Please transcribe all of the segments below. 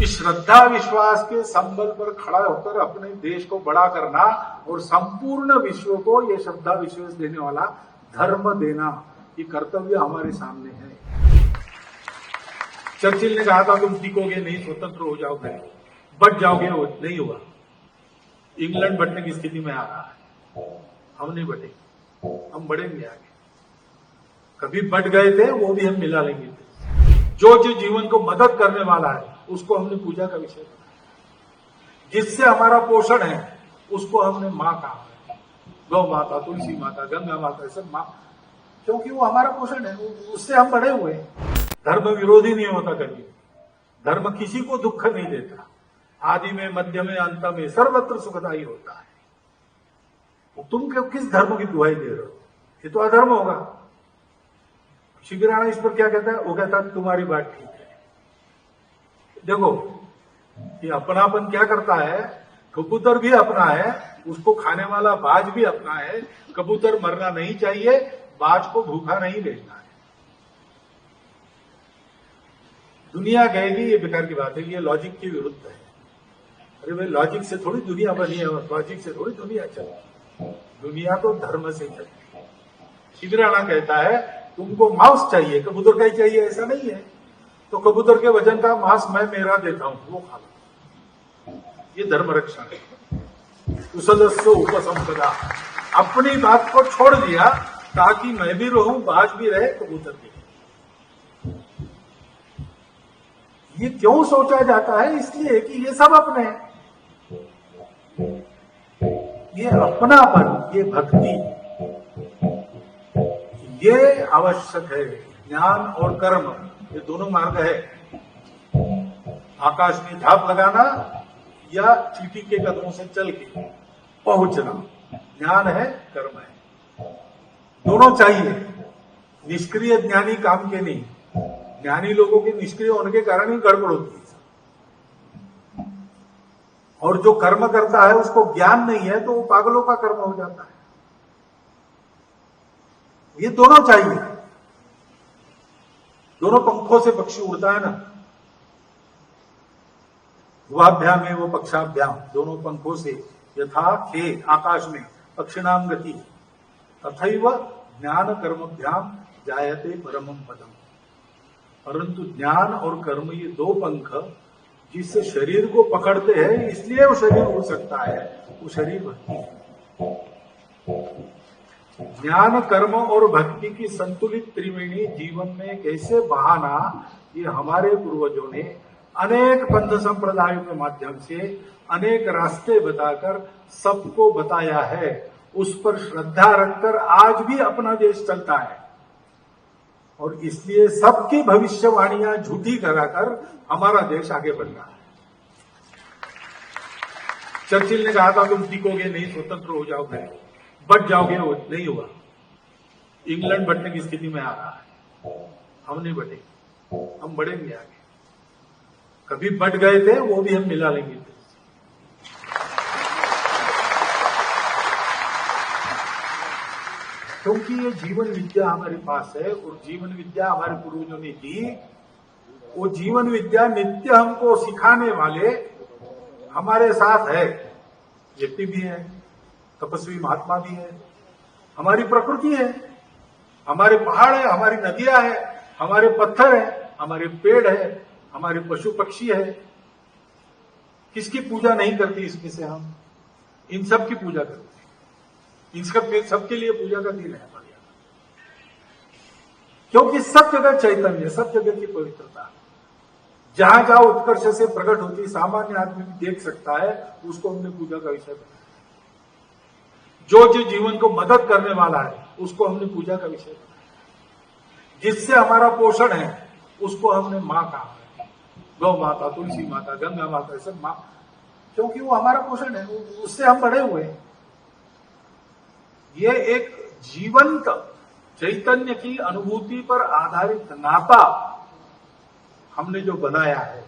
इस श्रद्धा विश्वास के संबल पर खड़ा होकर अपने देश को बड़ा करना और संपूर्ण विश्व को ये श्रद्धा विश्वास देने वाला धर्म देना, ये कर्तव्य हमारे सामने है। चर्चिल ने कहा था तुम टिकोगे नहीं, स्वतंत्र हो जाओगे, बट जाओगे, वो नहीं हुआ। इंग्लैंड बढ़ने की स्थिति में आ रहा है, हम नहीं बढ़े, हम बढ़ेंगे आगे। कभी बढ़ गए थे, वो भी हम मिला लेंगे। जो जीवन को मदद करने वाला है उसको हमने पूजा का विषय बनाया। जिससे हमारा पोषण है उसको हमने माँ कहा है। गौ माता, तुलसी माता, गंगा माता, सब माँ, क्योंकि वो हमारा पोषण है, उससे हम बढ़े हुए हैं। धर्म विरोधी नहीं होता कभी, धर्म किसी को दुख नहीं देता, आदि में, मध्य में, अंत में सर्वत्र सुखदायी होता है। तुम किस धर्म की दुहाई दे रहे हो? ये तो अधर्म होगा। शिवराणा इस पर क्या कहता है? वो कहता है तुम्हारी बात ठीक है। देखो ये अपनापन क्या करता है, कबूतर भी अपना है, उसको खाने वाला बाज भी अपना है। कबूतर मरना नहीं चाहिए, बाज को भूखा नहीं भेजना है। दुनिया कहेगी ये बेकार की बात है, ये लॉजिक के विरुद्ध है। अरे भाई लॉजिक से थोड़ी दुनिया बनी है, लॉजिक से थोड़ी दुनिया चलती। दुनिया तो धर्म से चलती है। शिवराणा कहता है तुमको मांस चाहिए, कबूतर का ही चाहिए, ऐसा नहीं है। तो कबूतर के वजन का मांस मैं मेरा देता हूं, वो खा लो। ये धर्म रक्षा है। कुशलस्य उपसंपदा, अपनी बात को छोड़ दिया ताकि मैं भी रहूं, बाज भी रहे, कबूतर भी रहे। ये क्यों सोचा जाता है? इसलिए कि ये सब अपने हैं। ये अपनापन, ये भक्ति, ये आवश्यक है। ज्ञान और कर्म ये दोनों मार्ग है। आकाश में झाप लगाना या चींटी के कदमों से चल के पहुंचना, ज्ञान है, कर्म है, दोनों चाहिए। निष्क्रिय ज्ञानी काम के नहीं। ज्ञानी लोगों के निष्क्रिय होने के कारण ही गड़बड़ होती है। और जो कर्म करता है उसको ज्ञान नहीं है तो वो पागलों का कर्म हो जाता है। ये दोनों चाहिए। दोनों पंखों से पक्षी उड़ता है ना, ध्रुवाभ्याम में वो पक्षाभ्याम, दोनों पंखों से यथा खे आकाश में पक्षिणाम गति तथैव ज्ञान कर्मभ्याम जायते परमं पदम। परंतु ज्ञान और कर्म ये दो पंख जिससे शरीर को पकड़ते हैं, इसलिए वो शरीर उड़ सकता है, वो शरीर भक्ति है। ज्ञान, कर्म और भक्ति की संतुलित त्रिवेणी जीवन में कैसे बहाना, ये हमारे पूर्वजों ने अनेक पंथ संप्रदायों के माध्यम से अनेक रास्ते बताकर सबको बताया है। उस पर श्रद्धा रखकर आज भी अपना देश चलता है और इसलिए सबकी भविष्यवाणियां झूठी कराकर हमारा देश आगे बढ़ रहा है। चर्चिल ने कहा था तुम टिकोगे नहीं, स्वतंत्र हो जाओगे, बढ़ जाओगे, वो नहीं हुआ। इंग्लैंड बढ़ने की स्थिति में आ रहा है, हम नहीं बढ़े, हम बढ़ेंगे आगे। कभी बढ़ गए थे, वो भी हम मिला लेंगे। क्योंकि ये जीवन विद्या हमारे पास है और जीवन विद्या हमारे पूर्वजों ने दी। वो जीवन विद्या नित्य हमको सिखाने वाले हमारे साथ है। व्यक्ति भी है, तपस्वी महात्मा भी है, हमारी प्रकृति है, हमारे पहाड़ है, हमारी नदियां है, हमारे पत्थर है, हमारे पेड़ है, हमारे पशु पक्षी है। किसकी पूजा नहीं करती इसमें से? हम इन सब की पूजा करते हैं। इन सबके लिए पूजा का दिन है हमारे यहाँ, क्योंकि सब जगह चैतन्य, सब जगह की पवित्रता जहां जहां उत्कर्ष से प्रकट होती, सामान्य आदमी भी देख सकता है, उसको हमने पूजा का विषय बनाया। जो जीवन को मदद करने वाला है उसको हमने पूजा का विषय बनाया। जिससे हमारा पोषण है उसको हमने माँ कहा है। गौ माता, तुलसी माता, गंगा माता, सब माँ, क्योंकि वो हमारा पोषण है, उससे हम बढ़े हुए हैं। ये एक जीवंत चैतन्य की अनुभूति पर आधारित नाता हमने जो बनाया है,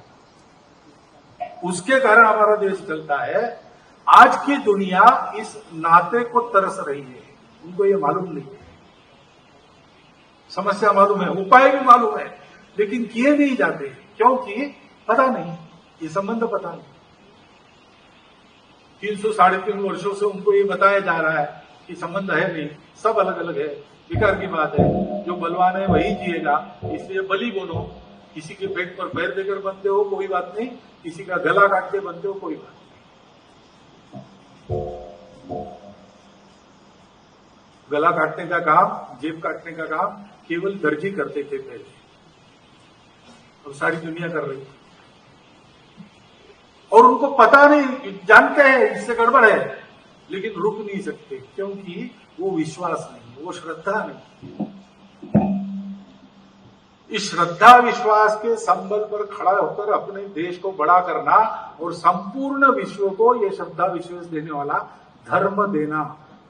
उसके कारण हमारा देश चलता है। आज की दुनिया इस नाते को तरस रही है, उनको ये मालूम नहीं है। समस्या मालूम है, उपाय भी मालूम है, लेकिन किए नहीं जाते क्योंकि पता नहीं। ये संबंध पता नहीं। 300 350 वर्षों से उनको ये बताया जा रहा है कि संबंध है नहीं, सब अलग अलग है, बेकार की बात है। जो बलवान है वही जिएगा, इसलिए बलि बोलो। किसी के पेट पर पैर देकर बनते हो कोई बात नहीं, किसी का गला काट के बनते हो कोई बात नहीं। गला काटने का काम, जेब काटने का काम केवल दर्जी करते थे पहले, अब सारी दुनिया कर रही है। और उनको पता नहीं, जानते हैं इससे गड़बड़ है, लेकिन रुक नहीं सकते क्योंकि वो विश्वास नहीं, वो श्रद्धा नहीं। इस श्रद्धा विश्वास के संबल पर खड़ा होकर अपने देश को बड़ा करना और संपूर्ण विश्व को ये श्रद्धा विश्वास देने वाला धर्म देना,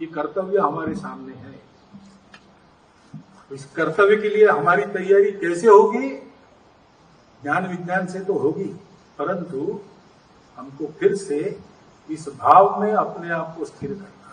ये कर्तव्य हमारे सामने है। इस कर्तव्य के लिए हमारी तैयारी कैसे होगी? ज्ञान विज्ञान से तो होगी, परंतु हमको फिर से इस भाव में अपने आप को स्थिर करना।